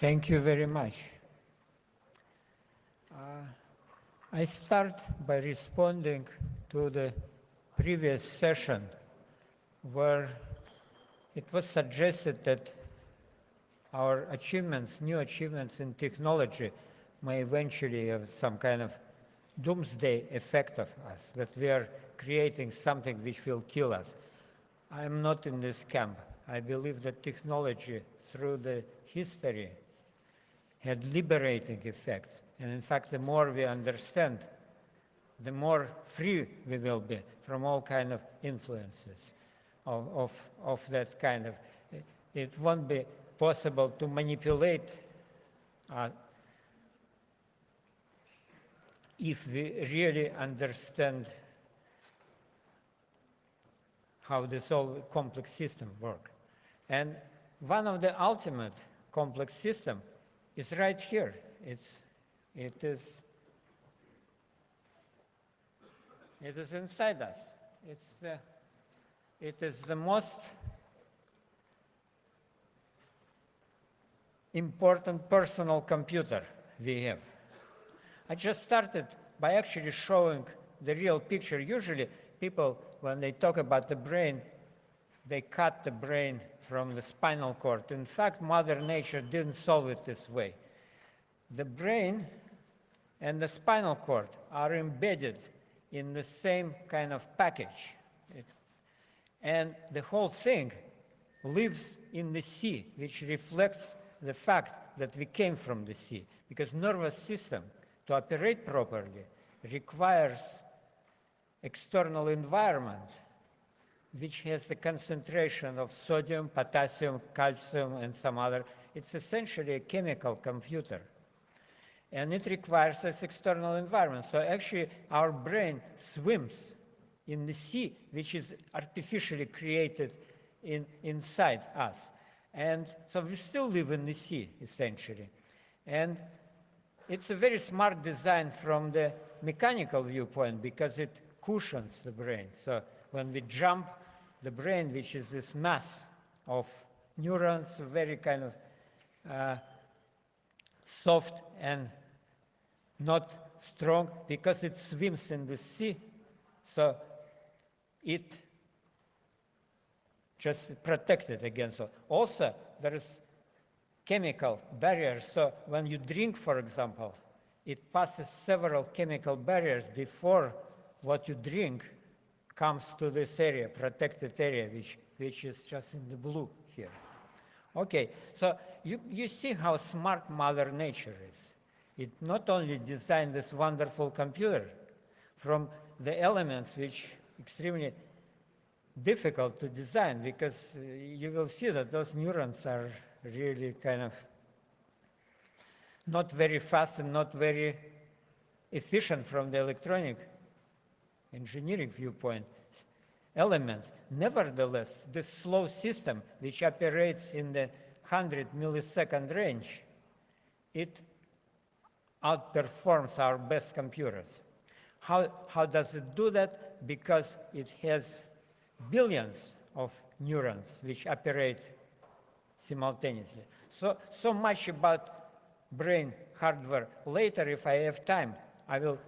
Thank you very much. I start by responding to the previous session where it was suggested that our achievements, new achievements in technology may eventually have some kind of doomsday effect of us, that we are creating something which will kill us. I am not in this camp. I believe that technology through the history had liberating effects. And in fact, the more we understand, the more free we will be from all kind of influences of that kind of. It won't be possible to manipulate if we really understand how this whole complex system works. And one of the ultimate complex system is right here. It is inside us. It is the most important personal computer we have. I just started by actually showing the real picture. Usually people, when they talk about the brain, they cut the brain from the spinal cord. In fact, Mother Nature didn't solve it this way. The brain and the spinal cord are embedded in the same kind of package. And the whole thing lives in the sea, which reflects the fact that we came from the sea. Because nervous system, to operate properly, requires external environment which has the concentration of sodium, potassium, calcium, and some other. It's essentially a chemical computer. And it requires this external environment. So actually, our brain swims in the sea, which is artificially created inside us. And so we still live in the sea, essentially. And it's a very smart design from the mechanical viewpoint because it cushions the brain. So when we jump, the brain, which is this mass of neurons, very kind of soft and not strong, because it swims in the sea, so it just protected against it. Also, there is chemical barriers. So when you drink, for example, it passes several chemical barriers before what you drink comes to this area, protected area, which is just in the blue here. Okay, so you see how smart Mother Nature is. It not only designed this wonderful computer from the elements which extremely difficult to design, because you will see that those neurons are really kind of not very fast and not very efficient from the electronic engineering viewpoint elements. Nevertheless, this slow system, which operates in the 100 millisecond range, it outperforms our best computers. How does it do that? Because it has billions of neurons which operate simultaneously. So much about brain hardware. Later, if I have time, I will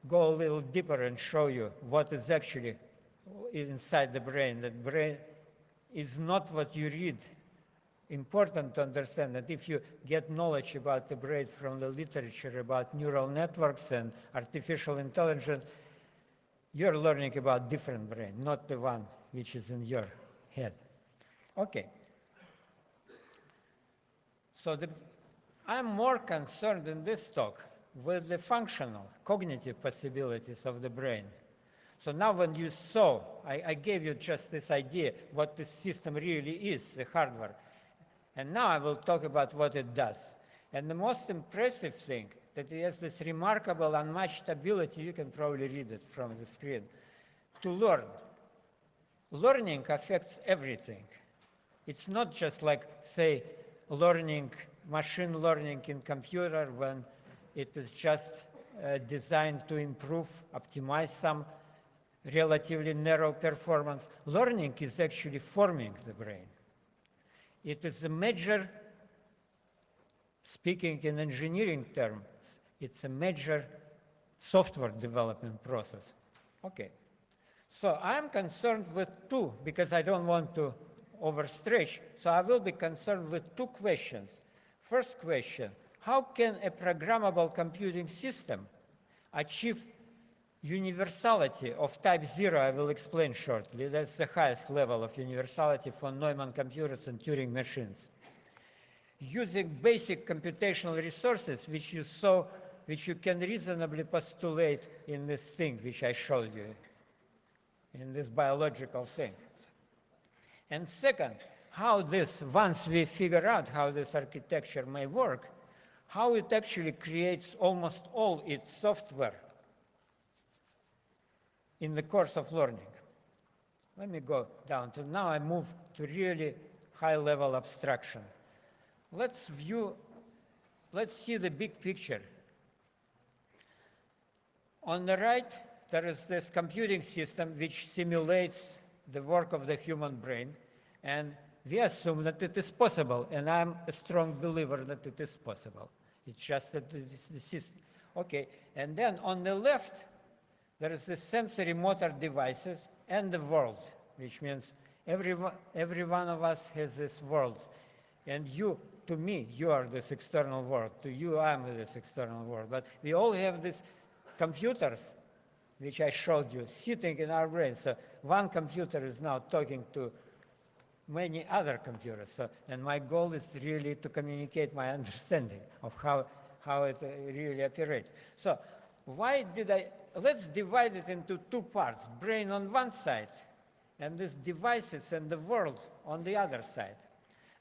go a little deeper and show you what is actually inside the brain. The brain is not what you read. Important to understand that if you get knowledge about the brain from the literature about neural networks and artificial intelligence, you're learning about different brain, not the one which is in your head. Okay. So I'm more concerned in this talk with the functional, cognitive possibilities of the brain. So now when you saw, I gave you just this idea what this system really is, the hardware. And now I will talk about what it does. And the most impressive thing, that it has this remarkable unmatched ability, you can probably read it from the screen, to learn. Learning affects everything. It's not just like, say, learning, machine learning in computer when it is just designed to improve, optimize some relatively narrow performance. Learning is actually forming the brain. It is a major Speaking in engineering terms, it's a major software development process. Okay. So I'm concerned with two, because I don't want to overstretch, so I will be concerned with two questions. First question, how can a programmable computing system achieve universality of type 0? I will explain shortly. That's the highest level of universality for Neumann computers and Turing machines. Using basic computational resources, which you can reasonably postulate in this thing, which I showed you, in this biological thing. And second, how this, once we figure out how this architecture may work, how it actually creates almost all its software in the course of learning. Let me go down to now I move to really high-level abstraction. Let's see the big picture. On the right, there is this computing system which simulates the work of the human brain, and we assume that it is possible, and I'm a strong believer that it is possible. It's just that the system. Okay, and then on the left, there is the sensory motor devices and the world, which means every one of us has this world. And you, to me, you are this external world. To you, I'm this external world. But we all have these computers, which I showed you, sitting in our brain. So one computer is now talking to many other computers. So, and my goal is really to communicate my understanding of how it really operates. So let's divide it into two parts, brain on one side, and these devices and the world on the other side.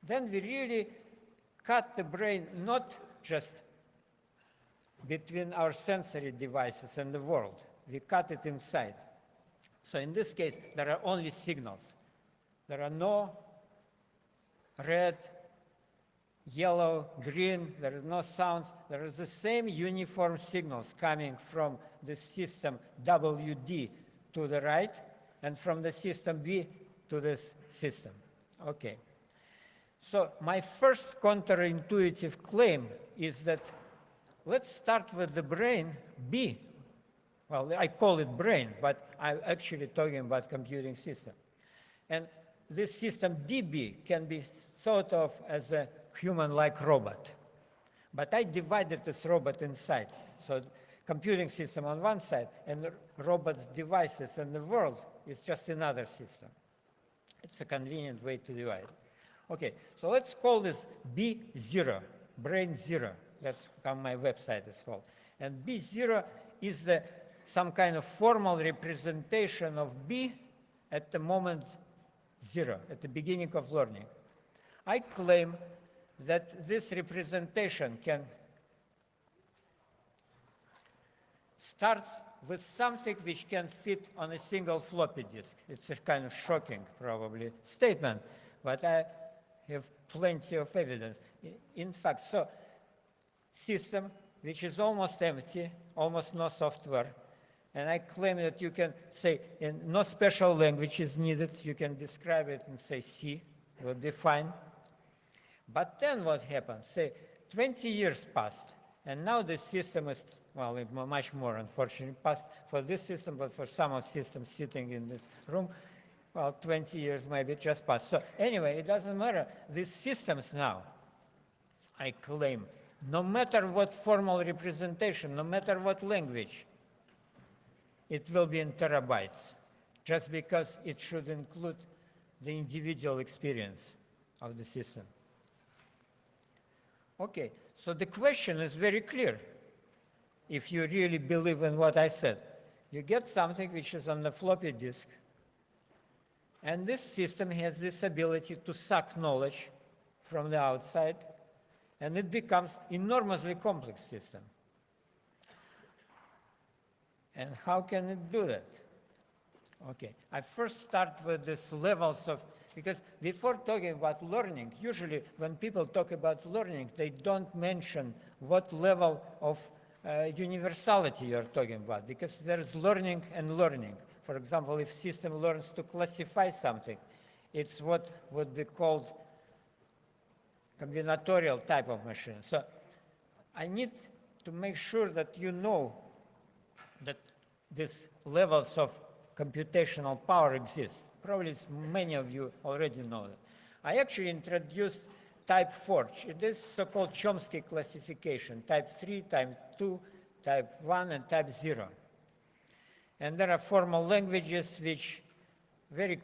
Then we really cut the brain not just between our sensory devices and the world. We cut it inside. So in this case, there are only signals. There are no red, yellow, green, there is no sounds. There is the same uniform signals coming from the system WD to the right and from the system B to this system. Okay. So my first counterintuitive claim is that let's start with the brain B. Well, I call it brain, but I'm actually talking about computing system. And this system DB can be thought of as a human-like robot. But I divided this robot inside. So computing system on one side, and the robot's devices and the world is just another system. It's a convenient way to divide. Okay, so let's call this B0, brain 0. That's how my website is called. And B0 is some kind of formal representation of B at the moment 0, at the beginning of learning. I claim that this representation starts with something which can fit on a single floppy disk. It's a kind of shocking, probably, statement, but I have plenty of evidence. In fact, so system which is almost empty, almost no software, and I claim that you can say in no special language is needed, you can describe it in, say, C, will define. But then what happens? Say 20 years passed, and now the system is, well, much more unfortunately passed for this system, but for some of systems sitting in this room, well, 20 years maybe just passed. So anyway, it doesn't matter. These systems now, I claim, no matter what formal representation, no matter what language, it will be in terabytes, just because it should include the individual experience of the system. Okay, so the question is very clear. If you really believe in what I said, you get something which is on the floppy disk, and this system has this ability to suck knowledge from the outside, and it becomes enormously complex system. And how can it do that? Okay, I first start with these levels of, because before talking about learning, usually when people talk about learning, they don't mention what level of universality you're talking about, because there's learning and learning. For example, if system learns to classify something, it's what would be called combinatorial type of machine. So I need to make sure that you know that these levels of computational power exist. Probably many of you already know that. I actually introduced type 4. This so-called Chomsky classification, type 3, type 2, type 1, and type 0. And there are formal languages which very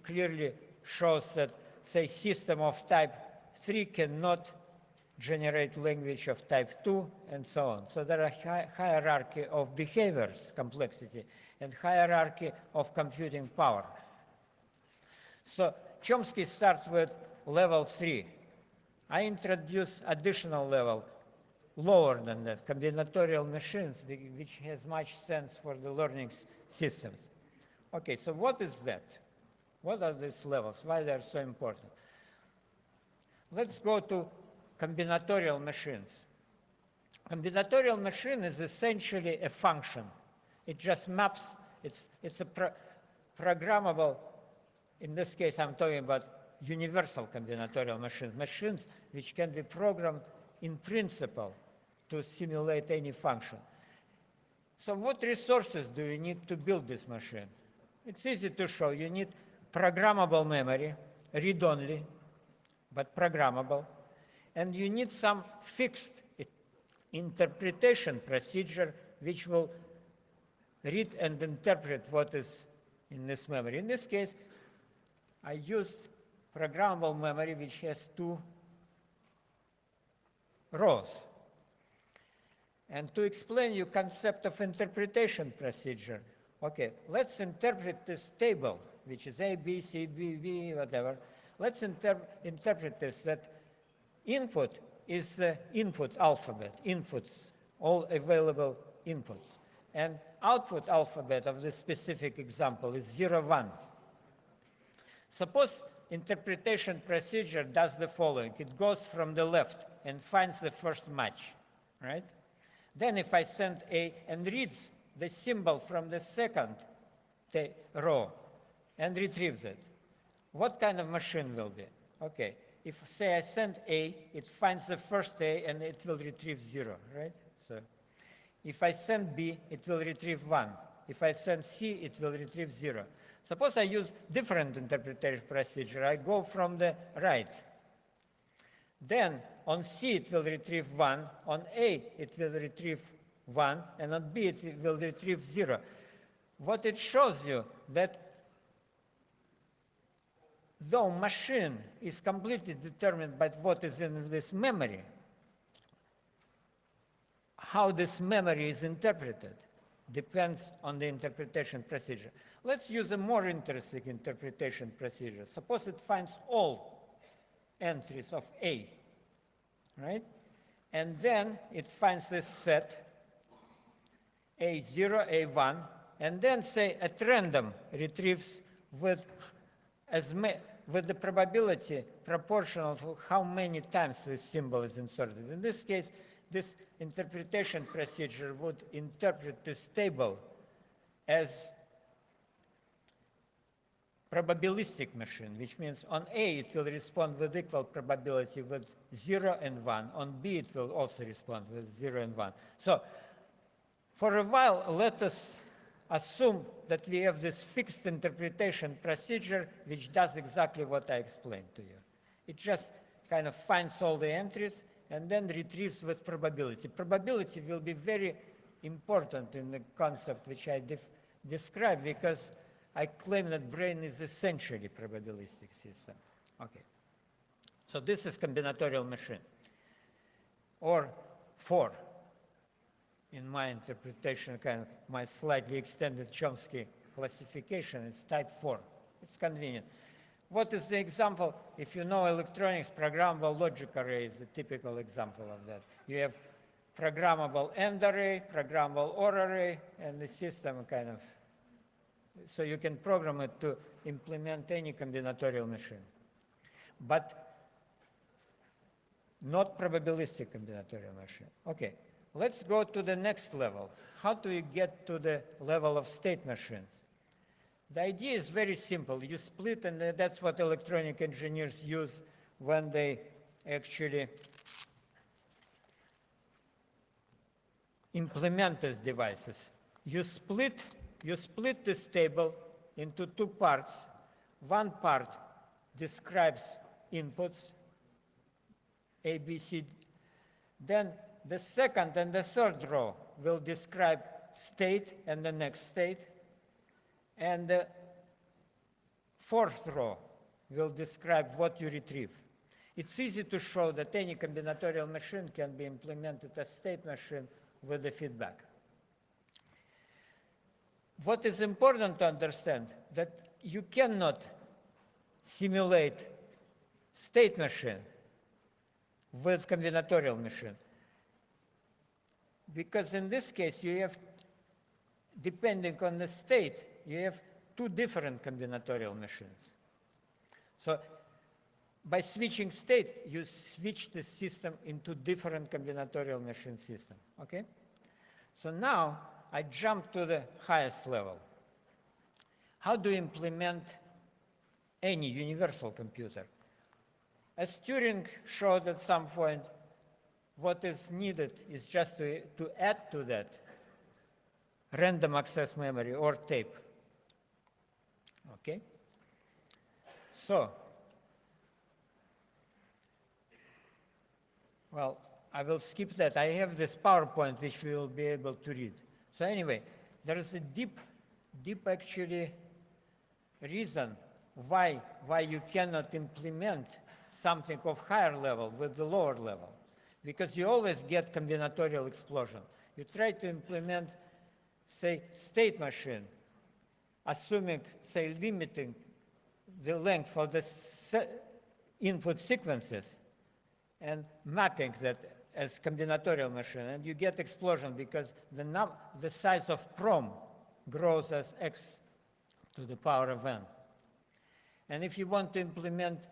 clearly shows that, say, system of type 3 cannot generate language of type 2, and so on. So there are hierarchy of behaviors, complexity, and hierarchy of computing power. So Chomsky starts with level 3. I introduce additional level, lower than that, combinatorial machines, which has much sense for the learning systems. Okay, so what is that? What are these levels? Why they're so important? Let's go to combinatorial machines. Combinatorial machine is essentially a function. It just maps, it's a programmable, in this case I'm talking about universal combinatorial machines, machines which can be programmed in principle to simulate any function. So what resources do you need to build this machine? It's easy to show. You need programmable memory, read-only, but programmable. And you need some fixed interpretation procedure which will read and interpret what is in this memory. In this case, I used programmable memory which has 2 rows. And to explain you concept of interpretation procedure, okay, let's interpret this table, which is A, B, C, B, B, whatever. Let's interpret this, that input is the input alphabet, inputs, all available inputs. And output alphabet of this specific example is 0, 1. Suppose interpretation procedure does the following. It goes from the left and finds the first match, right? Then if I send A and reads the symbol from the second row and retrieves it, what kind of machine will be? Okay, if say I send A, it finds the first A and it will retrieve 0, right? So if I send B, it will retrieve 1. If I send C, it will retrieve 0. Suppose I use different interpretation procedure. I go from the right. Then on C, it will retrieve 1. On A, it will retrieve 1. And on B, it will retrieve 0. What it shows you that though machine is completely determined by what is in this memory, how this memory is interpreted depends on the interpretation procedure. Let's use a more interesting interpretation procedure. Suppose it finds all entries of A, right? And then it finds this set, A0, A1, and then say at random retrieves with the probability proportional to how many times this symbol is inserted. In this case, this interpretation procedure would interpret this table as probabilistic machine, which means on A it will respond with equal probability with 0 and 1. On B it will also respond with 0 and 1. So for a while, let us assume that we have this fixed interpretation procedure which does exactly what I explained to you. It just kind of finds all the entries and then retrieves with probability. Probability will be very important in the concept which I described because I claim that brain is essentially probabilistic system. Okay. So this is combinatorial machine. Or 4. In my interpretation, kind of my slightly extended Chomsky classification, it's type 4. It's convenient. What is the example? If you know electronics, programmable logic array is a typical example of that. You have programmable AND array, programmable OR array, and the system kind of, so you can program it to implement any combinatorial machine. But not probabilistic combinatorial machine. Okay. Let's go to the next level. How do you get to the level of state machines? The idea is very simple. You split, and that's what electronic engineers use when they actually implement these devices. You split this table into two parts. One part describes inputs, A, B, C. Then the second and the third row will describe state and the next state. And the fourth row will describe what you retrieve. It's easy to show that any combinatorial machine can be implemented as state machine with the feedback. What is important to understand that you cannot simulate state machine with combinatorial machine. Because in this case, you have, depending on the state, you have two different combinatorial machines. So by switching state, you switch the system into different combinatorial machine system, okay? So now I jump to the highest level. How do you implement any universal computer? As Turing showed at some point, what is needed is just to add to that random access memory or tape, okay? So, well, I will skip that. I have this PowerPoint which we will be able to read. So anyway, there is a deep actually reason why you cannot implement something of higher level with the lower level. Because you always get combinatorial explosion. You try to implement, say, state machine, assuming, say, limiting the length of the input sequences and mapping that as combinatorial machine, and you get explosion because the size of prom grows as x to the power of n. And if you want to implement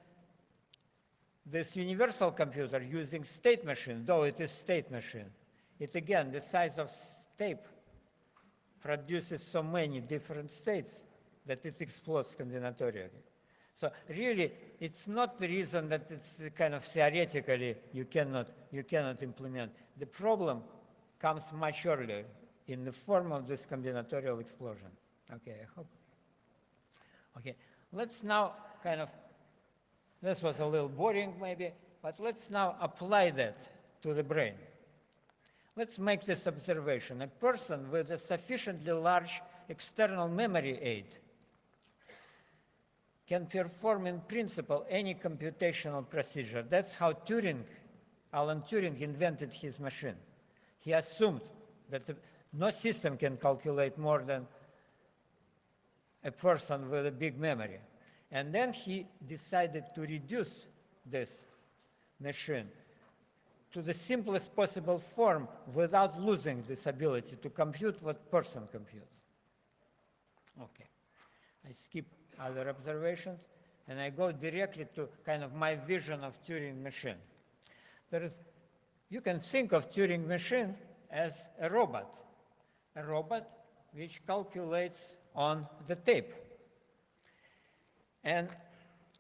this universal computer using state machine, though it is state machine, it again, the size of tape produces so many different states that it explodes combinatorially. So really, it's not the reason that it's kind of theoretically you cannot implement. The problem comes much earlier in the form of this combinatorial explosion. Okay, I hope. Okay, let's now kind of, this was a little boring maybe, but let's now apply that to the brain. Let's make this observation. A person with a sufficiently large external memory aid can perform in principle any computational procedure. That's how Alan Turing invented his machine. He assumed that no system can calculate more than a person with a big memory. And then he decided to reduce this machine to the simplest possible form without losing this ability to compute what person computes. Okay, I skip other observations, and I go directly to kind of my vision of Turing machine. You can think of Turing machine as a robot which calculates on the tape. And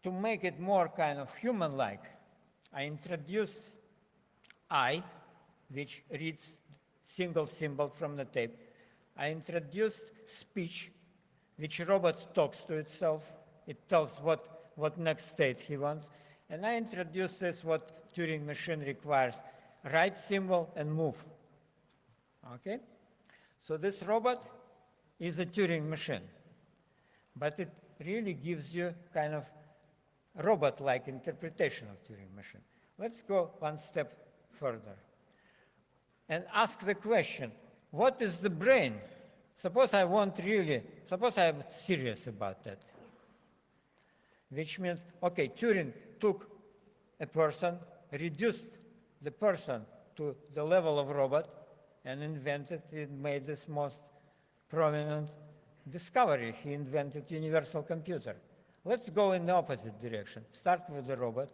to make it more kind of human-like, I introduced I, which reads single symbol from the tape. I introduced speech, which robot talks to itself. It tells what next state he wants. And I introduced this, what Turing machine requires, write symbol and move. Okay? So this robot is a Turing machine, but it really gives you kind of robot-like interpretation of Turing machine. Let's go one step further and ask the question, what is the brain? Suppose I'm serious about that. Which means, okay, Turing took a person, reduced the person to the level of robot, and made this most prominent discovery. He invented universal computer. Let's go in the opposite direction. Start with the robot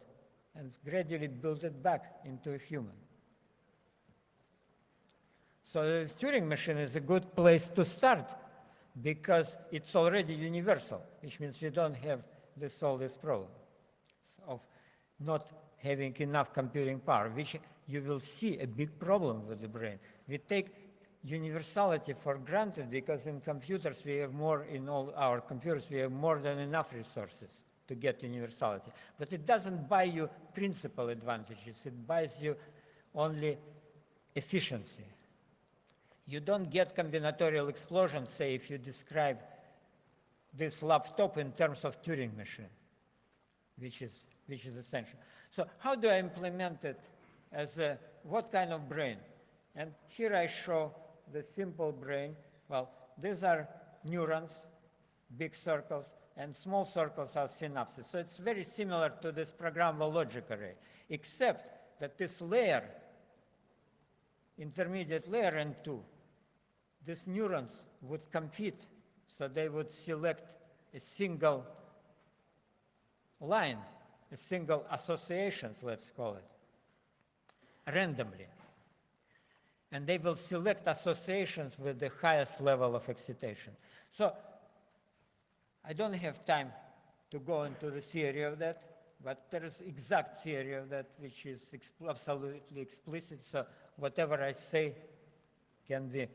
and gradually build it back into a human. So the Turing machine is a good place to start because it's already universal, which means we don't have all this problem of not having enough computing power, which you will see a big problem with the brain. We take universality for granted because in computers we have more, in all our computers we have more than enough resources to get universality. But it doesn't buy you principal advantages, it buys you only efficiency. You don't get combinatorial explosions, say, if you describe this laptop in terms of Turing machine, which is essential. So how do I implement it as a, what kind of brain? And here I show the simple brain. Well, these are neurons, big circles, and small circles are synapses. So it's very similar to this programmable logic array, except that this layer, intermediate layer N2, these neurons would compete, so they would select a single line, a single associations, let's call it, randomly. And they will select associations with the highest level of excitation. So I don't have time to go into the theory of that, but there is exact theory of that which is absolutely explicit. So whatever I say can be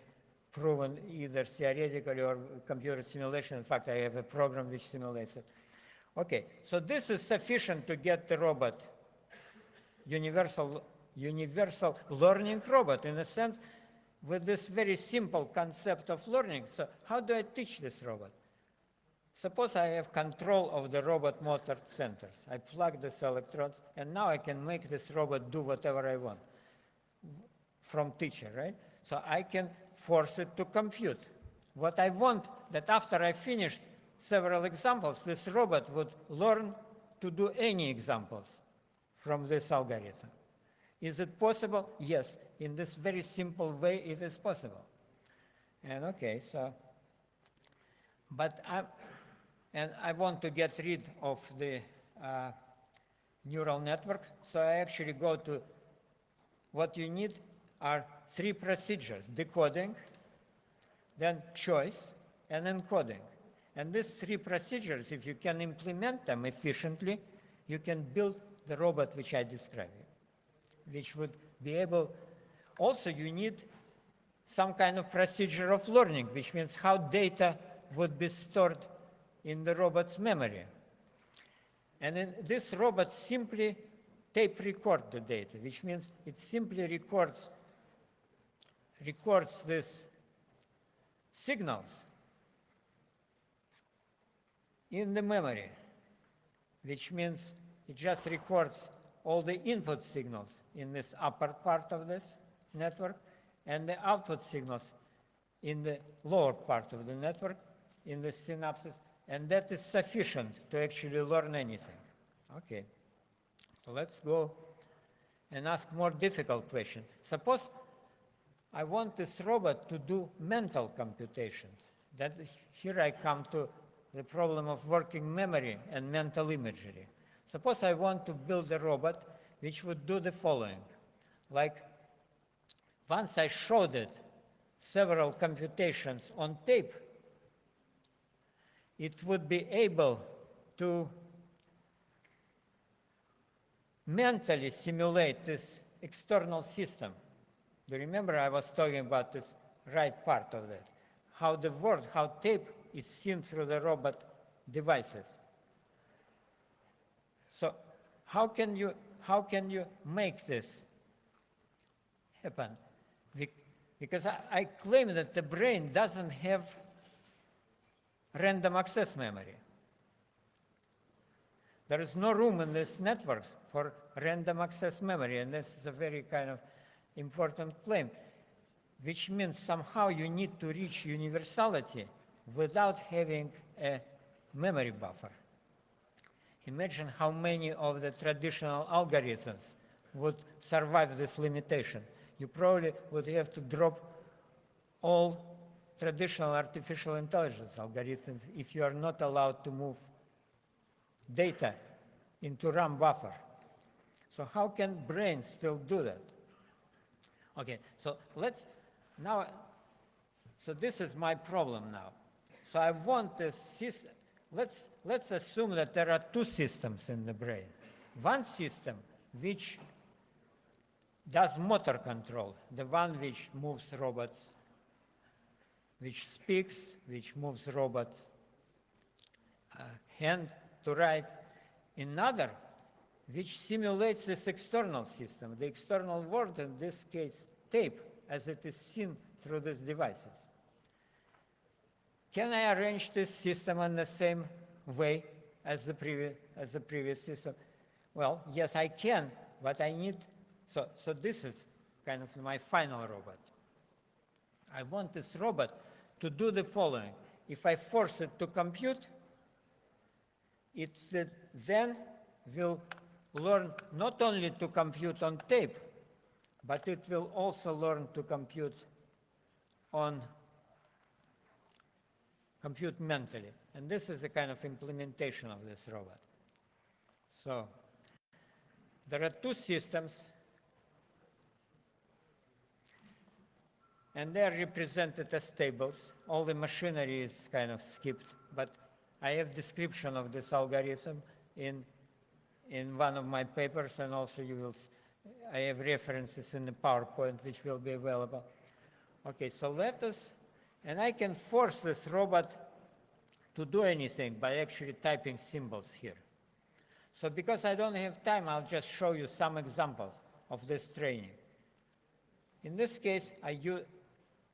proven either theoretically or computer simulation. In fact, I have a program which simulates it. Okay, so this is sufficient to get the robot universal learning robot, in a sense, with this very simple concept of learning. So how do I teach this robot? Suppose I have control of the robot motor centers. I plug these electrodes, and now I can make this robot do whatever I want from teacher, right? So I can force it to compute. What I want, that after I finished several examples, this robot would learn to do any examples from this algorithm. Is it possible? Yes. In this very simple way, it is possible. And okay, so, but I want to get rid of the neural network, so I actually go to what you need are 3 procedures: decoding, then choice, and encoding. And these 3 procedures, if you can implement them efficiently, you can build the robot which I described, which would be able. Also, you need some kind of procedure of learning, which means how data would be stored in the robot's memory. And then this robot simply tape record the data, which means it simply records these signals in the memory, which means it just records all the input signals in this upper part of this network and the output signals in the lower part of the network, in the synapses, and that is sufficient to actually learn anything. Okay, so let's go and ask more difficult question. Suppose I want this robot to do mental computations. That here I come to the problem of working memory and mental imagery. Suppose I want to build a robot which would do the following. Like, once I showed it several computations on tape, it would be able to mentally simulate this external system. Do you remember I was talking about this right part of that? How the world, how tape is seen through the robot devices. So how can you make this happen? Because I claim that the brain doesn't have random access memory. There is no room in these networks for random access memory, and this is a very kind of important claim, which means somehow you need to reach universality without having a memory buffer. Imagine how many of the traditional algorithms would survive this limitation. You probably would have to drop all traditional artificial intelligence algorithms if you are not allowed to move data into RAM buffer. So how can brains still do that? Okay, so let's now, so this is my problem now. So I want this system, let's assume that there are 2 systems in the brain. One system which does motor control, the one which moves robots which speaks, which moves robot's hand to right. Another, which simulates this external system, the external world, in this case, tape, as it is seen through these devices. Can I arrange this system in the same way as the previous system? Well, yes, I can, but I need, so this is kind of my final robot. I want this robot to do the following. If I force it to compute, it then will learn not only to compute on tape, but it will also learn to compute mentally. And this is a kind of implementation of this robot. So there are two systems, and they are represented as tables. All the machinery is kind of skipped, but I have description of this algorithm in one of my papers, and also I have references in the PowerPoint which will be available. Okay, so and I can force this robot to do anything by actually typing symbols here. So because I don't have time, I'll just show you some examples of this training. In this case,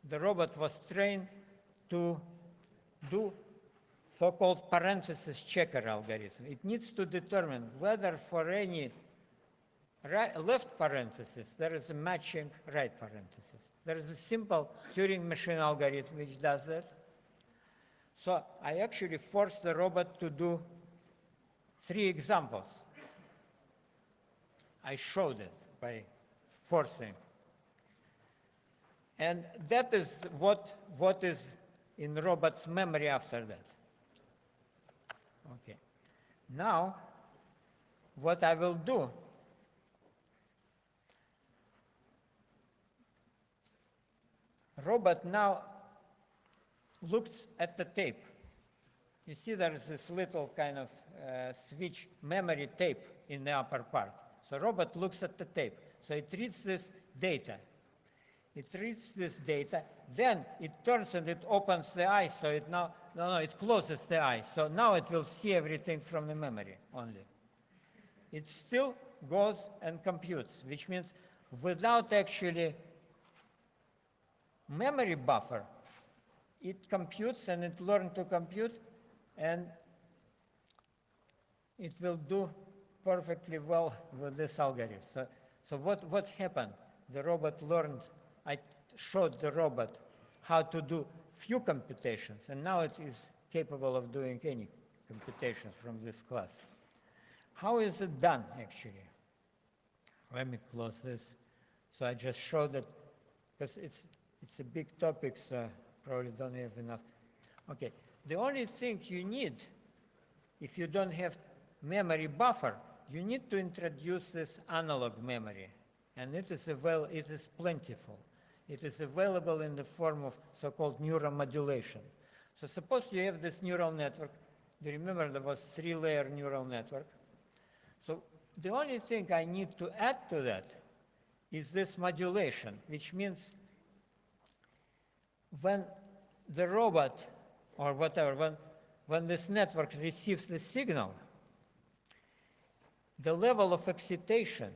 the robot was trained to do so-called parenthesis checker algorithm. It needs to determine whether for any left parenthesis there is a matching right parenthesis. There is a simple Turing machine algorithm which does that. So I actually forced the robot to do 3 examples. I showed it by forcing. And that is what is in the robot's memory after that. Okay. Now, what I will do, robot now looks at the tape. You see there's this little kind of switch memory tape in the upper part. So robot looks at the tape. So it reads this data. It reads this data, then it turns and it opens the eye, so it closes the eye. So now it will see everything from the memory only. It still goes and computes, which means without actually memory buffer, it computes and it learns to compute, and it will do perfectly well with this algorithm. So what happened? The robot learned. I showed the robot how to do few computations, and now it is capable of doing any computations from this class. How is it done, actually? Let me close this. So I just showed it, because it's a big topic, so probably don't have enough. Okay, the only thing you need, if you don't have memory buffer, you need to introduce this analog memory, and it is plentiful. It is available in the form of so-called neuromodulation. So suppose you have this neural network. Do you remember there was 3-layer neural network? So the only thing I need to add to that is this modulation, which means when the robot, or whatever, when this network receives the signal, the level of excitation,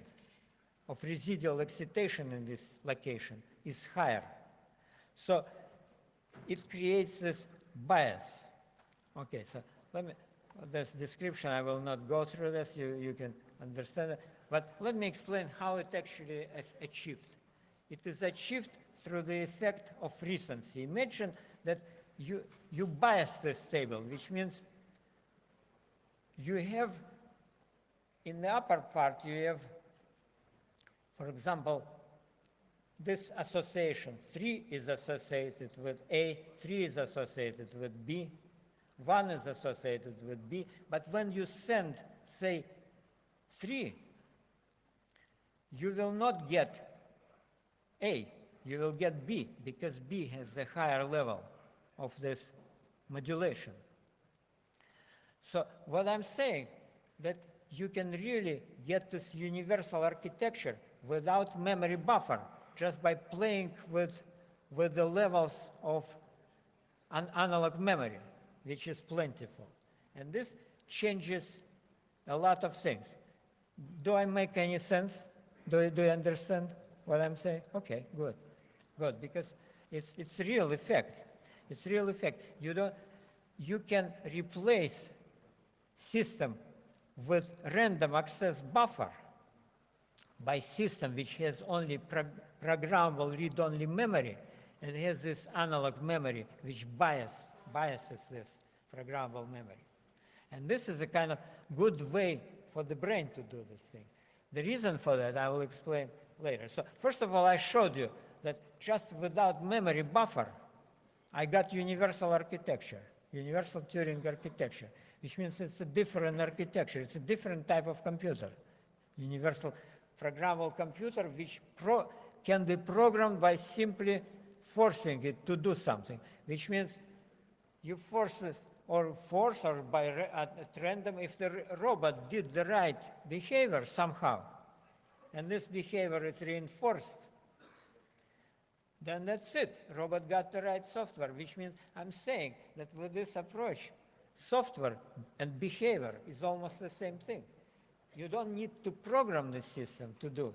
of residual excitation in this location is higher. So it creates this bias. Okay, so this description, I will not go through this, you can understand it, but let me explain how it actually achieved. It is achieved through the effect of recency. Imagine that you bias this table, which means you have, in the upper part, you have, for example, this association. 3 is associated with A, 3 is associated with B, 1 is associated with B, but when you send, say, 3, you will not get A, you will get B, because B has the higher level of this modulation. So what I'm saying, that you can really get this universal architecture without memory buffer, just by playing with the levels of analog memory, which is plentiful. And this changes a lot of things. Do I make any sense? Do you understand what I'm saying? Okay, good, good, because it's real effect. It's real effect. You can replace system with random access buffer by system which has only programmable read-only memory and has this analog memory which biases this programmable memory. And this is a kind of good way for the brain to do this thing. The reason for that I will explain later. So first of all, I showed you that just without memory buffer, I got universal architecture, universal Turing architecture, which means it's a different architecture. It's a different type of computer. Universal programmable computer which can be programmed by simply forcing it to do something, which means you force or at random if the robot did the right behavior somehow, and this behavior is reinforced, then that's it. Robot got the right software, which means I'm saying that with this approach, software and behavior is almost the same thing. You don't need to program the system to do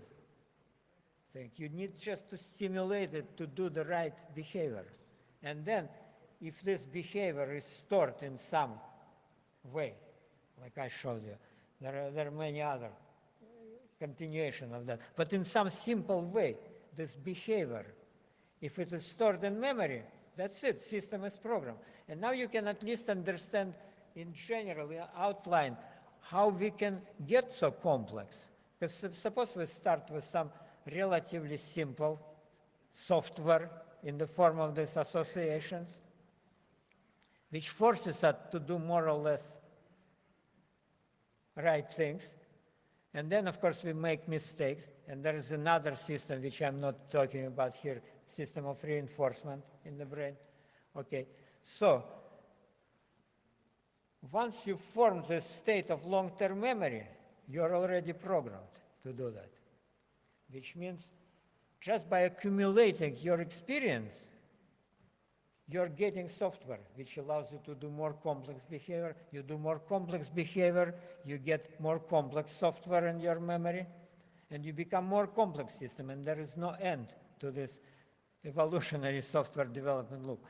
things. You need just to stimulate it to do the right behavior. And then, if this behavior is stored in some way, like I showed you, there are many other continuation of that, but in some simple way, this behavior, if it is stored in memory, that's it, system is programmed. And now you can at least understand in general, outline, how we can get so complex. Because suppose we start with some relatively simple software in the form of these associations, which forces us to do more or less right things. And then, of course, we make mistakes. And there is another system, which I'm not talking about here, system of reinforcement in the brain. Okay, so once you form this state of long-term memory, you're already programmed to do that, which means just by accumulating your experience, you're getting software, which allows you to do more complex behavior. You do more complex behavior, you get more complex software in your memory, and you become more complex system, and there is no end to this evolutionary software development loop.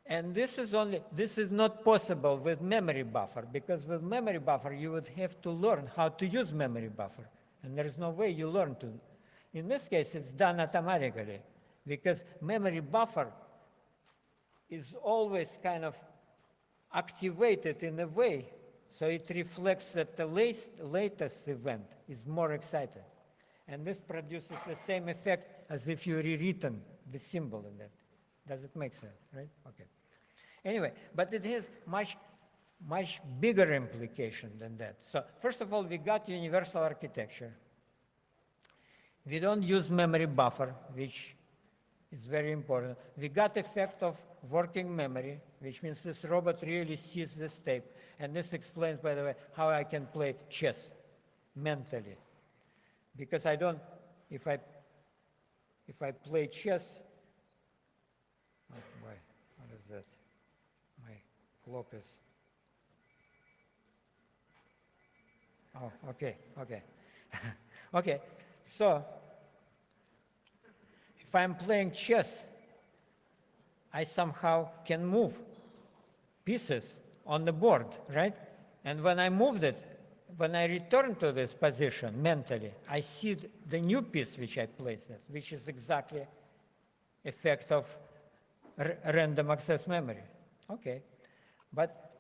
And this is not possible with memory buffer, because with memory buffer, you would have to learn how to use memory buffer, and there is no way you learn to. In this case, it's done automatically, because memory buffer is always kind of activated in a way so it reflects that the latest event is more excited. And this produces the same effect as if you rewritten the symbol in that. Does it make sense, right? Okay. Anyway, but it has much bigger implication than that. So first of all, we got universal architecture. We don't use memory buffer, which is very important. We got effect of working memory, which means this robot really sees this tape. And this explains, by the way, how I can play chess mentally. Because I don't, if I play chess, oh boy, what is that? My clock is, oh, okay. Okay, so if I'm playing chess, I somehow can move pieces on the board, right? And when I moved it, when I return to this position mentally, I see the new piece which I placed it, which is exactly effect of random access memory. Okay, but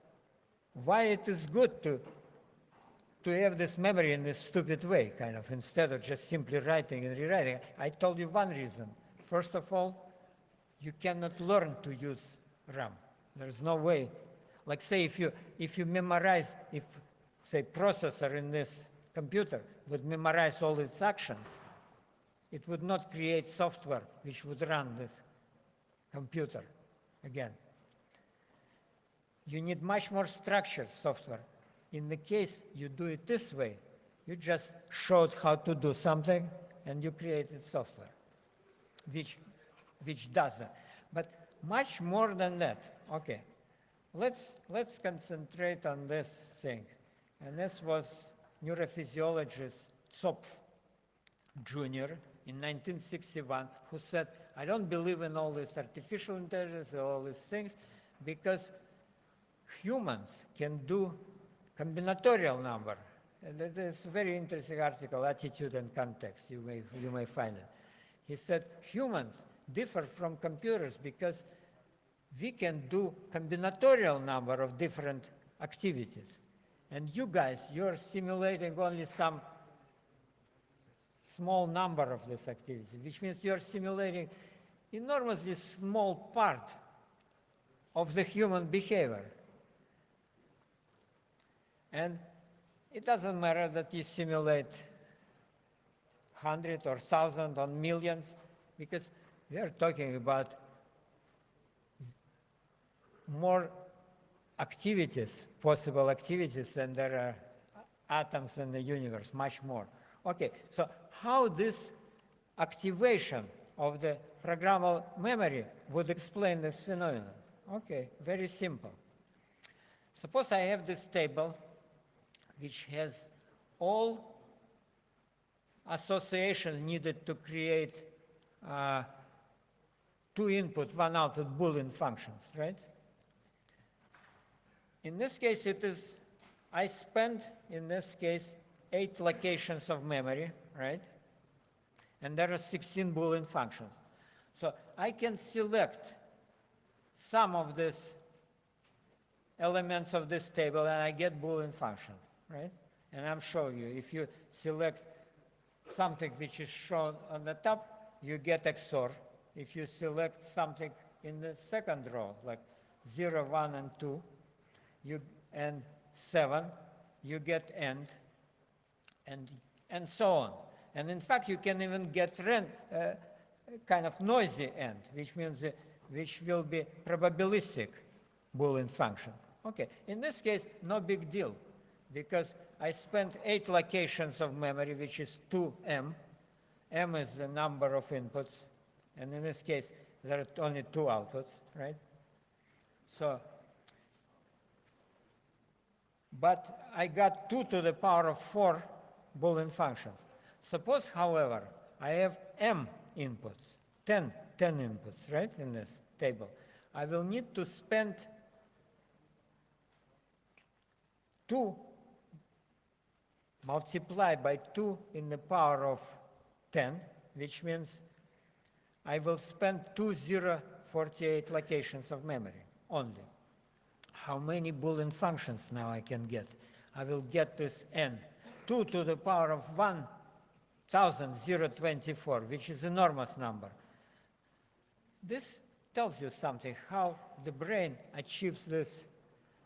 why it is good to have this memory in this stupid way, kind of, instead of just simply writing and rewriting? I told you one reason. First of all, you cannot learn to use RAM. There's no way. Like say if you memorize, if say processor in this computer would memorize all its actions, it would not create software which would run this computer again. You need much more structured software. In the case you do it this way, you just showed how to do something and you created software which does that. But much more than that. Okay, let's concentrate on this thing. And this was neurophysiologist Zopf Jr. in 1961, who said, I don't believe in all this artificial intelligence, all these things, because humans can do combinatorial number. And it is a very interesting article, Attitude and Context, you may find it. He said, humans differ from computers because we can do combinatorial number of different activities. And you guys, you're simulating only some small number of this activity, which means you're simulating enormously small part of the human behavior. And it doesn't matter that you simulate 100 or 1,000 or millions, because we are talking about more activities, possible activities, than there are atoms in the universe, much more. Okay, so how this activation of the programmable memory would explain this phenomenon? Okay, very simple. Suppose I have this table which has all associations needed to create two input, one output Boolean functions, right? In this case, I spent, in this case, 8 locations of memory, right? And there are 16 Boolean functions. So I can select some of these elements of this table, and I get Boolean function, right? And I'm showing you, if you select something which is shown on the top, you get XOR. If you select something in the second row, like 0, 1, and 2, and 7, you get AND, and so on. And in fact, you can even get kind of noisy AND, which means which will be probabilistic Boolean function. Okay, in this case, no big deal, because I spent 8 locations of memory, which is 2M. M is the number of inputs, and in this case, there are only 2 outputs, right? So, but I got 2 to the power of 4 Boolean functions. Suppose, however, I have M inputs, 10 inputs, right, in this table. I will need to spend 2 multiplied by 2 in the power of 10, which means I will spend 2,048 locations of memory only. How many Boolean functions now I can get? I will get this n, 2 to the power of 1,024, which is an enormous number. This tells you something, how the brain achieves this,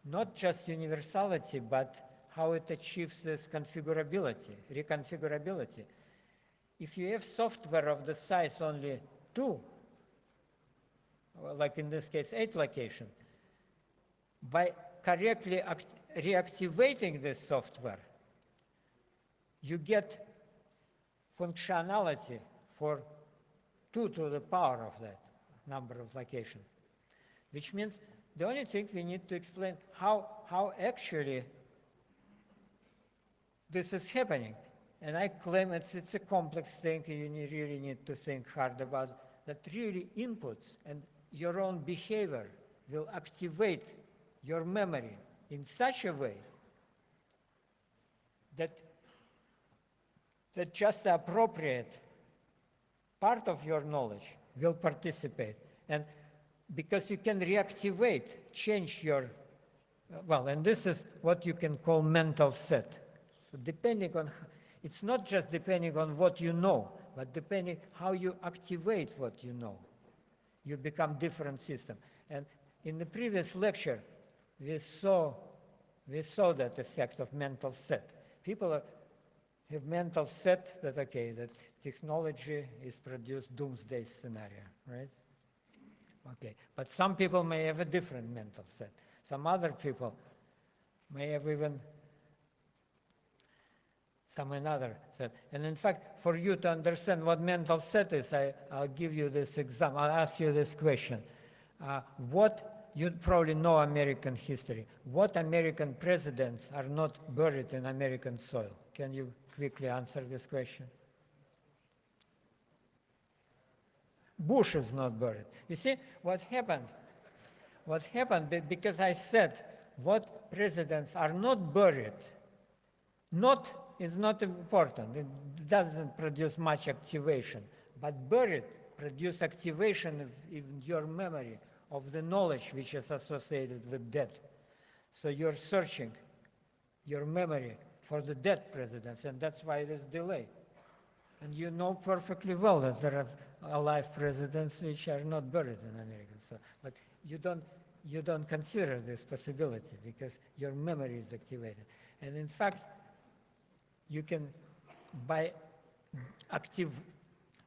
not just universality, but how it achieves this configurability, reconfigurability. If you have software of the size only 2, like in this case 8 location, by correctly reactivating this software, you get functionality for 2 to the power of that number of locations, which means the only thing we need to explain how actually this is happening. And I claim it's a complex thing, you really need to think hard about it, that really inputs and your own behavior will activate your memory in such a way that just the appropriate part of your knowledge will participate. And because you can reactivate, change your, well, and this is what you can call mental set. So depending on, it's not just depending on what you know, but depending how you activate what you know, you become different system. And in the previous lecture, we saw that effect of mental set. People have mental set that, okay, that technology is produced doomsday scenario, right? Okay, but some people may have a different mental set. Some other people may have even some another set. And in fact, for you to understand what mental set is, I'll give you this example. I'll ask you this question. what you probably know American history. What American presidents are not buried in American soil? Can you quickly answer this question? Bush is not buried. You see what happened? What happened, because I said what presidents are not buried, not is not important. It doesn't produce much activation, but buried produce activation in your memory of the knowledge which is associated with death. So you're searching your memory for the dead presidents, and that's why there's delay. And you know perfectly well that there are alive presidents which are not buried in America. So, but you don't consider this possibility because your memory is activated. And in fact, you can, by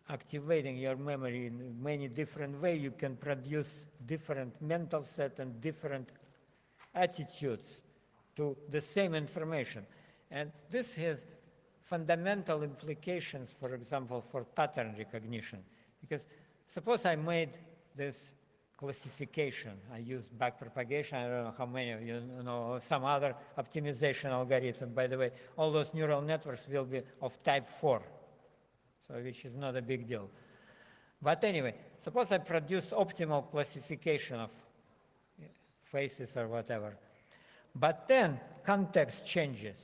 activating your memory in many different ways, you can produce different mental set and different attitudes to the same information. And this has fundamental implications, for example, for pattern recognition. Because suppose I made this classification. I used backpropagation. I don't know how many of you know some other optimization algorithm. By the way, all those neural networks will be of type 4, so which is not a big deal. But anyway, suppose I produced optimal classification of faces or whatever. But then context changes.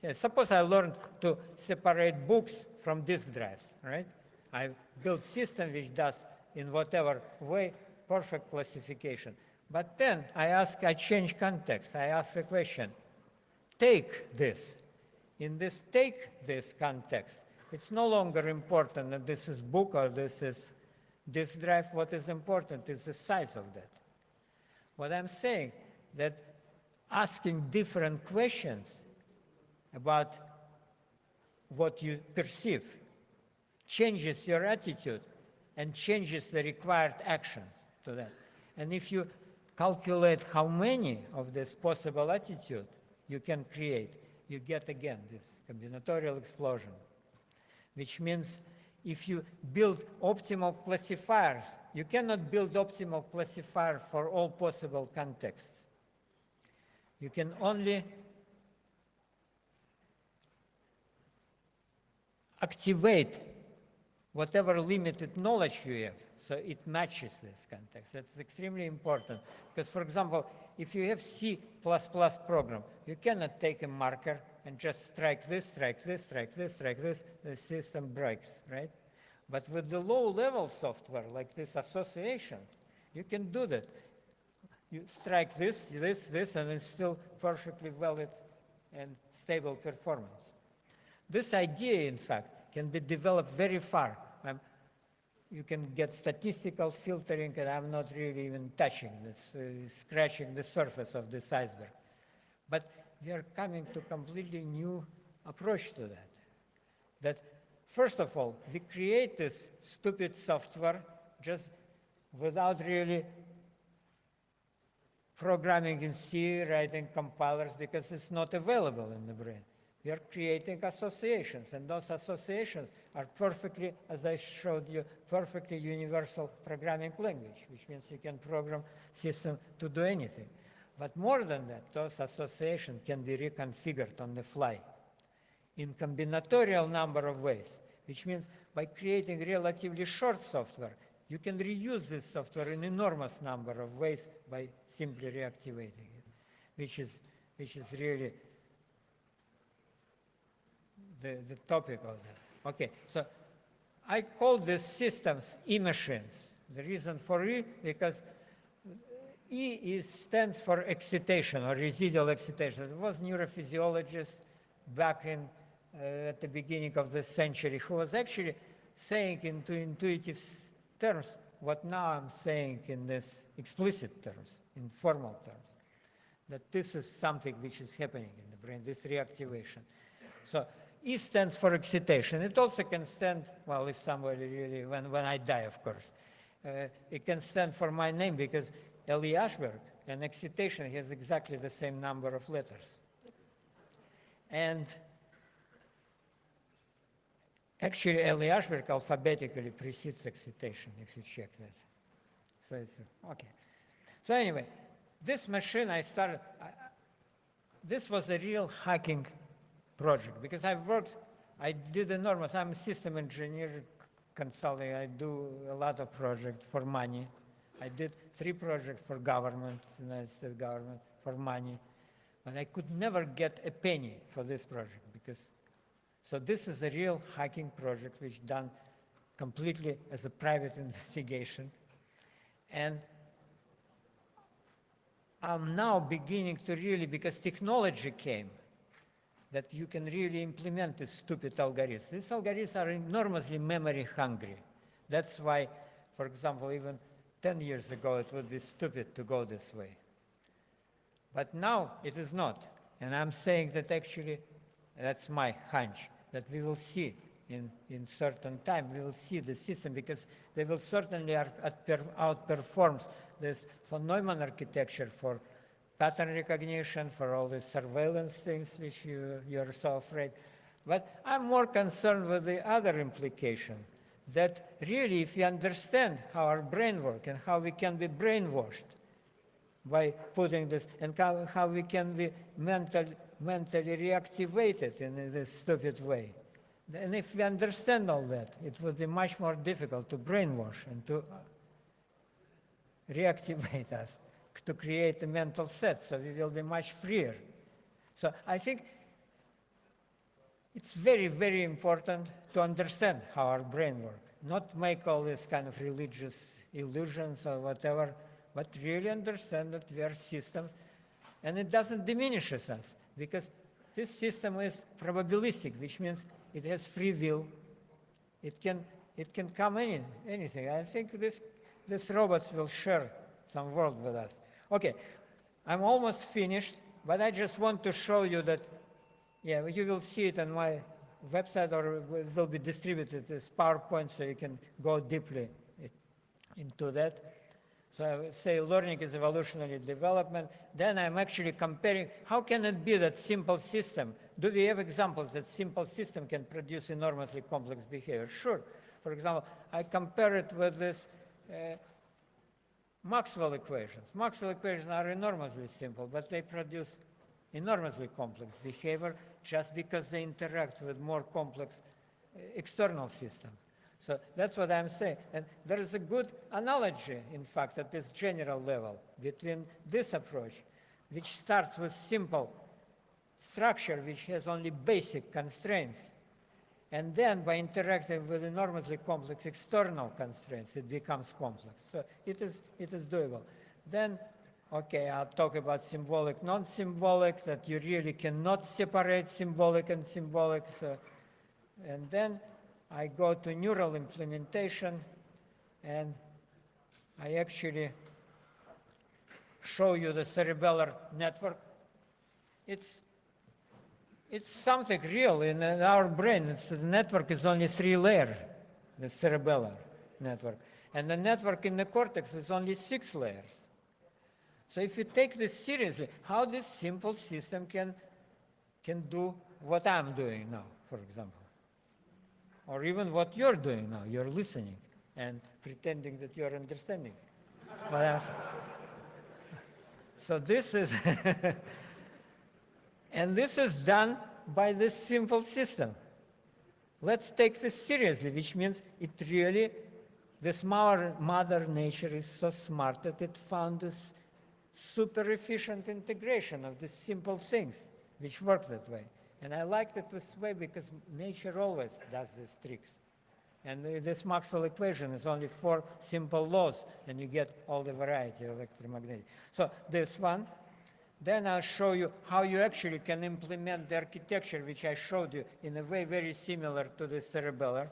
Yeah, suppose I learned to separate books from disk drives, right? I built system which does in whatever way perfect classification. But then I change context. I ask the question, take this. In this take this context, it's no longer important that this is book or this is disk drive. What is important is the size of that. What I'm saying, that asking different questions about what you perceive changes your attitude and changes the required actions to that. And if you calculate how many of this possible attitude you can create, you get again this combinatorial explosion, which means if you build optimal classifiers, you cannot build optimal classifier for all possible contexts. You can only activate whatever limited knowledge you have, so it matches this context. That's extremely important, because, for example, if you have C++ program, you cannot take a marker and just strike this, strike this, strike this, strike this, the system breaks, right? But with the low-level software, like these associations, you can do that. You strike this, this, this, and it's still perfectly valid and stable performance. This idea, in fact, can be developed very far. You can get statistical filtering, and I'm not really even touching this, scratching the surface of this iceberg. But we are coming to a completely new approach to that. That, first of all, we create this stupid software just without really programming in C, writing compilers, because it's not available in the brain. We are creating associations, and those associations are perfectly, as I showed you, perfectly universal programming language, which means you can program system to do anything. But more than that, those associations can be reconfigured on the fly in combinatorial number of ways, which means by creating relatively short software, you can reuse this software in enormous number of ways by simply reactivating it, which is really the topic of that. Okay, so I call these systems E-machines. The reason for E, because E stands for excitation or residual excitation. It was a neurophysiologist back in at the beginning of the century who was actually saying into intuitive terms what now I'm saying in this explicit terms, in formal terms, that this is something which is happening in the brain, this reactivation. So E stands for excitation. It also can stand, well, if somebody really, when I die, of course, it can stand for my name, because Eli Ashberg, and excitation has exactly the same number of letters. And actually, Eli Ashberg alphabetically precedes excitation, if you check that. So it's, okay. So anyway, this machine this was a real hacking project because I did enormous, I'm a system engineer consulting, I do a lot of projects for money. I did 3 projects for government, United States government, for money, but I could never get a penny for this project because, so this is a real hacking project which done completely as a private investigation. And I'm now beginning to really, because technology came, that you can really implement these stupid algorithms. These algorithms are enormously memory hungry. That's why, for example, even 10 years ago, it would be stupid to go this way. But now it is not. And I'm saying that actually, that's my hunch, that we will see in certain time, we will see the system because they will certainly outperform this von Neumann architecture for pattern recognition, for all the surveillance things which you're so afraid. But I'm more concerned with the other implication, that really if you understand how our brain works and how we can be brainwashed by putting this, and how we can be mentally reactivated in this stupid way. And if we understand all that, it would be much more difficult to brainwash and to reactivate us, to create a mental set, so we will be much freer. So I think it's very, very important to understand how our brain works, not make all these kind of religious illusions or whatever, but really understand that we are systems, and it doesn't diminish us, because this system is probabilistic, which means it has free will. It can come anything. I think these robots will share some world with us. Okay, I'm almost finished, but I just want to show you that, yeah, you will see it on my website, or it will be distributed as PowerPoint, so you can go deeply into that. So I would say learning is evolutionary development. Then I'm actually comparing, how can it be that simple system, do we have examples that simple system can produce enormously complex behavior? Sure. For example, I compare it with this Maxwell equations. Maxwell equations are enormously simple, but they produce enormously complex behavior just because they interact with more complex external systems. So that's what I'm saying. And there is a good analogy, in fact, at this general level between this approach, which starts with simple structure, which has only basic constraints, and then by interacting with enormously complex external constraints, it becomes complex. So it is doable. Then, okay, I'll talk about symbolic, non-symbolic, that you really cannot separate symbolic and symbolic. So, and then I go to neural implementation, and I actually show you the cerebellar network. It's something real in our brain. The network is only 3 layers, the cerebellar network. And the network in the cortex is only 6 layers. So if you take this seriously, how this simple system can do what I'm doing now, for example. Or even what you're doing now. You're listening and pretending that you're understanding. So this is, and this is done by this simple system. Let's take this seriously, which means it really, this mother nature is so smart that it found this super efficient integration of these simple things, which work that way. And I liked it this way because nature always does these tricks. And this Maxwell equation is only 4 simple laws, and you get all the variety of electromagnetic. So this one, then I'll show you how you actually can implement the architecture, which I showed you in a way very similar to the cerebellar,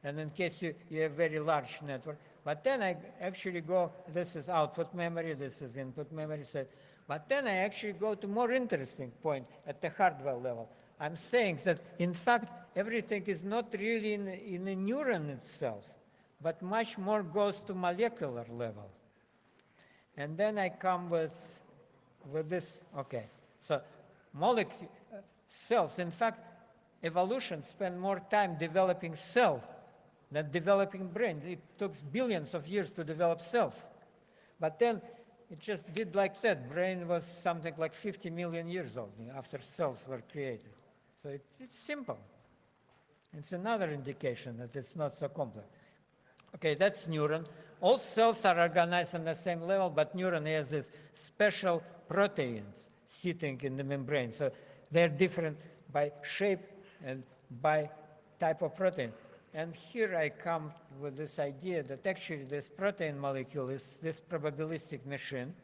and in case you have very large network. But then I actually go, this is output memory, this is input memory, but then I actually go to more interesting point at the hardware level. I'm saying that, in fact, everything is not really in a neuron itself, but much more goes to molecular level. And then I come with this, okay. So cells, in fact, evolution spent more time developing cell than developing brain. It took billions of years to develop cells. But then it just did like that. Brain was something like 50 million years old after cells were created. So it's simple. It's another indication that it's not so complex. Okay, that's neuron. All cells are organized on the same level, but neuron has these special proteins sitting in the membrane. So they're different by shape and by type of protein. And here I come with this idea that actually this protein molecule is this probabilistic machine.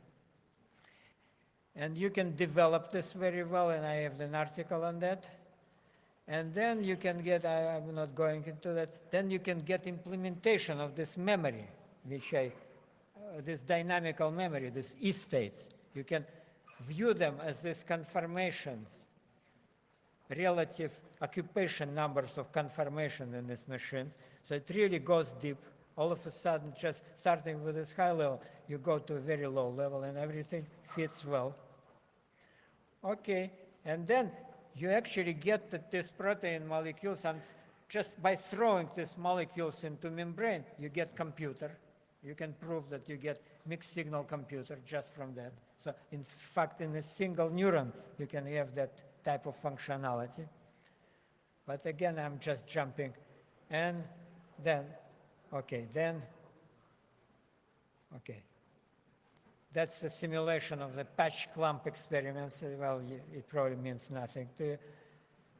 And you can develop this very well, and I have an article on that. And then you can get, I'm not going into that, then you can get implementation of this memory, which this dynamical memory, these E-states. You can view them as these conformations, relative occupation numbers of conformation in these machines. So it really goes deep. All of a sudden, just starting with this high level, you go to a very low level and everything fits well. Okay, and then you actually get that these protein molecules, and just by throwing these molecules into membrane, you get computer. You can prove that you get mixed signal computer just from that. So in fact, in a single neuron, you can have that type of functionality. But again, I'm just jumping. And then, okay. That's a simulation of the patch clump experiments. Well, it probably means nothing to you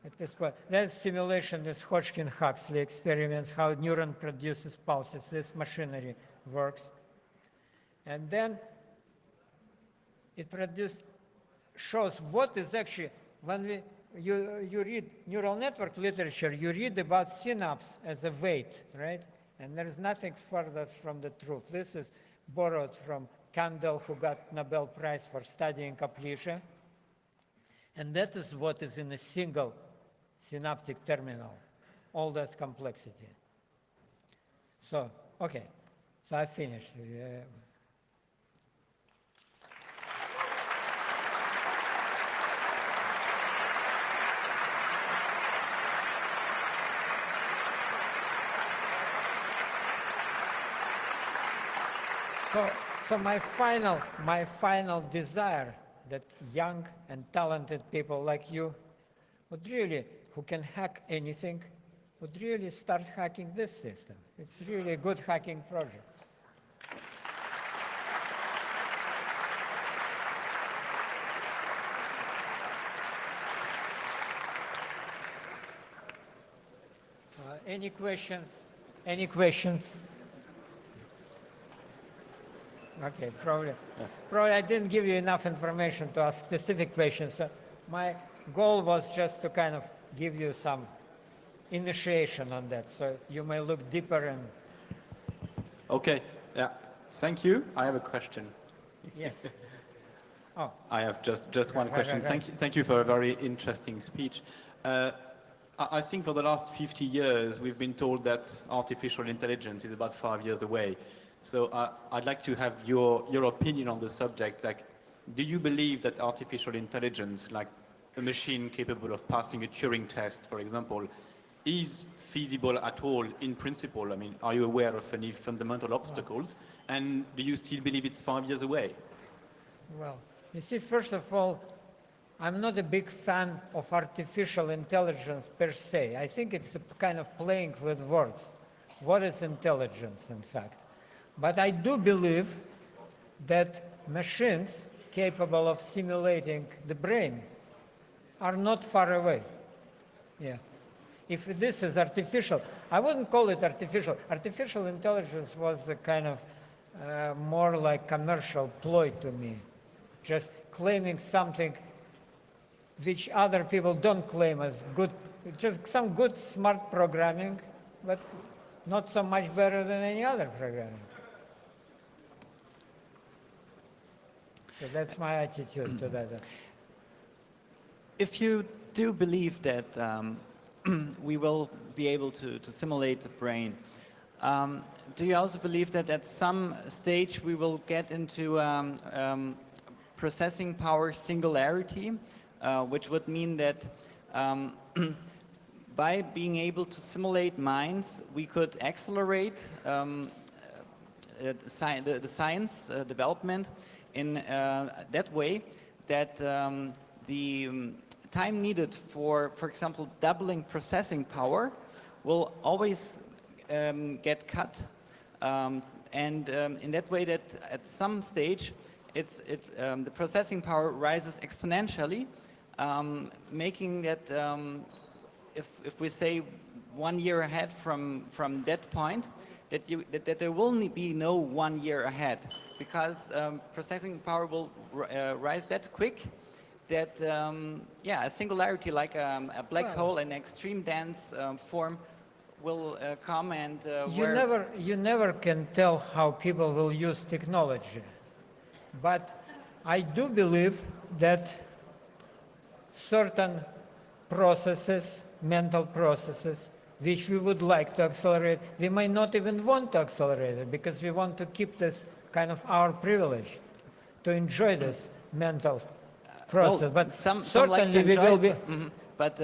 at this point. That's simulation, this Hodgkin-Huxley experiments, how neuron produces pulses. This machinery works. And then it shows what is actually, when you read neural network literature, you read about synapse as a weight, right? And there is nothing further from the truth. This is borrowed from Kandel, who got Nobel Prize for studying aplasia. And that is what is in a single synaptic terminal, all that complexity. So, okay, so I finished. So my final desire that young and talented people like you would really, who can hack anything, would really start hacking this system. It's really a good hacking project. Any questions? Any questions? Okay, probably I didn't give you enough information to ask specific questions. So my goal was just to kind of give you some initiation on that, so you may look deeper and... Okay, yeah, thank you. I have a question. Yes. Oh. I have just one question. Thank you for a very interesting speech. I think for the last 50 years, we've been told that artificial intelligence is about 5 years away. So I'd like to have your opinion on the subject. Like, do you believe that artificial intelligence, like a machine capable of passing a Turing test, for example, is feasible at all in principle? I mean, are you aware of any fundamental obstacles? And do you still believe it's 5 years away? Well, you see, first of all, I'm not a big fan of artificial intelligence per se. I think it's a kind of playing with words. What is intelligence, in fact? But I do believe that machines capable of simulating the brain are not far away. Yeah. If this is artificial, I wouldn't call it artificial. Artificial intelligence was a kind of more like commercial ploy to me, just claiming something which other people don't claim as good, just some good, smart programming, but not so much better than any other programming. So that's my attitude to that. If you do believe that we will be able to simulate the brain, do you also believe that at some stage we will get into processing power singularity, which would mean that by being able to simulate minds, we could accelerate the science development in that way that the time needed for example, doubling processing power will always get cut, and in that way that at some stage the processing power rises exponentially, making that if we say 1 year ahead from that point, that there will be no 1 year ahead, because processing power will rise that quick that yeah, a singularity like a black hole in extreme dense form will come, and you never can tell how people will use technology, but I do believe that certain processes, mental processes, which we would like to accelerate, we might not even want to accelerate it because we want to keep this kind of our privilege to enjoy this mental process. Well, but some like to we will be. Mm-hmm. But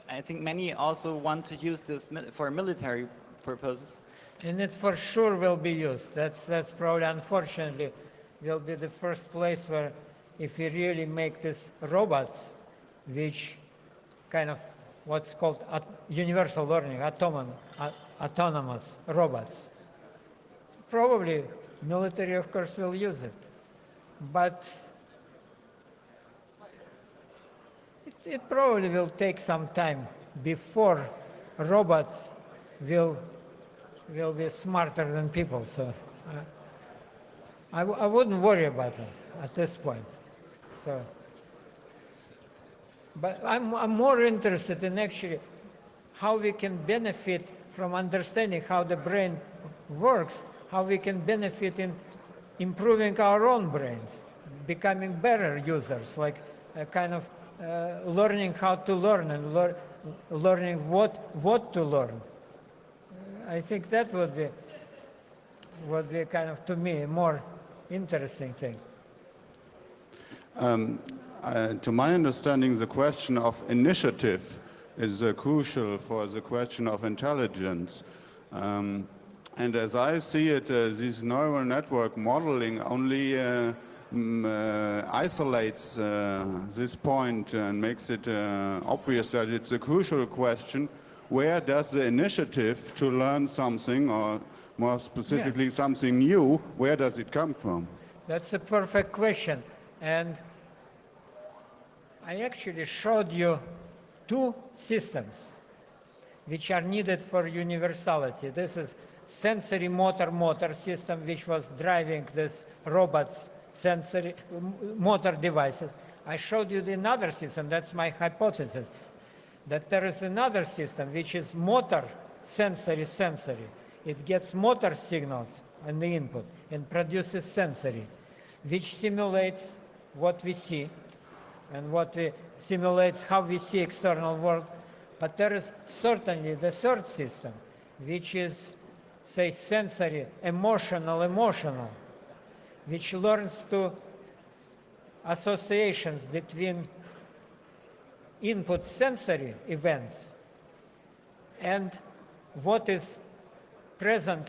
I think many also want to use this for military purposes. And it for sure will be used. That's probably, unfortunately, will be the first place where, if we really make these robots, which kind of what's called universal learning, autonomous robots, probably military, of course, will use it. But it probably will take some time before robots will be smarter than people. So I wouldn't worry about that at this point. So, but I'm more interested in actually how we can benefit from understanding how the brain works, how we can benefit in improving our own brains, becoming better users, like a kind of learning how to learn and learning what to learn. I think that would be kind of, to me, a more interesting thing. To my understanding, the question of initiative is crucial for the question of intelligence. And as I see it, this neural network modeling only isolates this point and makes it obvious that it's a crucial question. Where does the initiative to learn something, or more specifically something new, where does it come from? That's a perfect question. And I actually showed you two systems which are needed for universality. This is sensory motor system, which was driving this robot's sensory motor devices. I showed you another system, that's my hypothesis, that there is another system which is motor sensory. It gets motor signals in the input and produces sensory, which simulates what we see and simulates how we see external world. But there is certainly the third system, which is, say, sensory, emotional, which learns to associations between input sensory events and what is present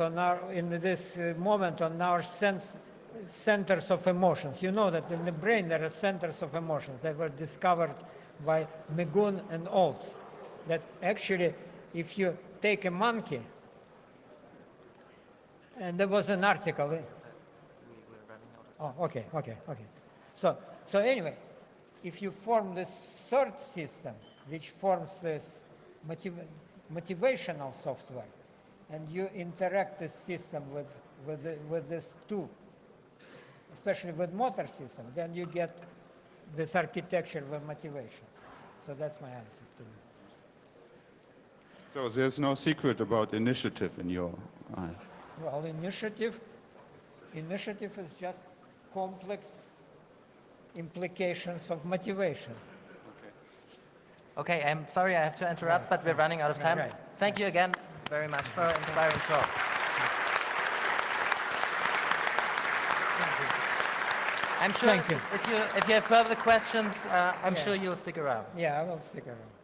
in this moment on our centers of emotions. You know that in the brain there are centers of emotions that were discovered by Megun and Olds. That actually, if you take a monkey, and there was an article. Oh, okay. So anyway, if you form this third system, which forms this motivational software, and you interact this system with this two, especially with motor system, then you get this architecture with motivation. So that's my answer to you. So there's no secret about initiative in your eye? Well, initiative is just complex implications of motivation. Okay, I'm sorry I have to interrupt, but we're running out of time. Right. Thank you again very much for an inspiring talk. I'm sure Thank you. if you have further questions, I'm sure you'll stick around. Yeah, I will stick around.